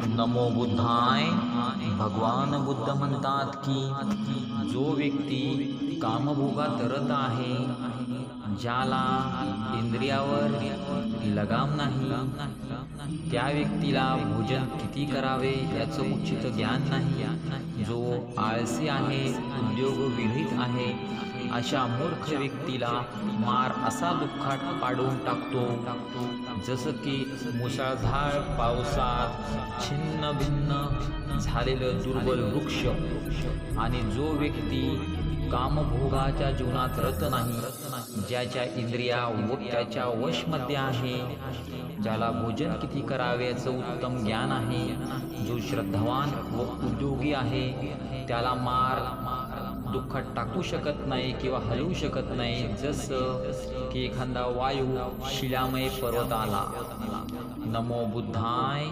नमो बुद्धाय. भगवान बुद्ध म्हणतात की जो व्यक्ती कामभोगात रत आहे, ज्याला इंद्रियावर लगाम नाही, त्या व्यक्तीला भोजन किती करावे याचं उचित ज्ञान नाही. जो आळसी आहे, उद्योग विरहित आहे, अशा मूर्ख व्यक्तीला मार असा दुःखात पाडून टाकतो, जसं की मुसळधार पावसात छिन्न भिन्न झालेलं दुर्बल वृक्ष. आणि जो व्यक्ती कामभोगाच्या जीवनात रत नाही, ज्याच्या इंद्रिया व त्याच्या वशमध्ये आहे, ज्याला भोजन किती करावे याचं उत्तम ज्ञान आहे, जो श्रद्धावान व उद्योगी आहे, त्याला मार दुःखात टाकू शकत नाही किंवा हलवू शकत नाही, जसं की एखादा वायू शिलामय पर्वताला. नमो बुद्धाय.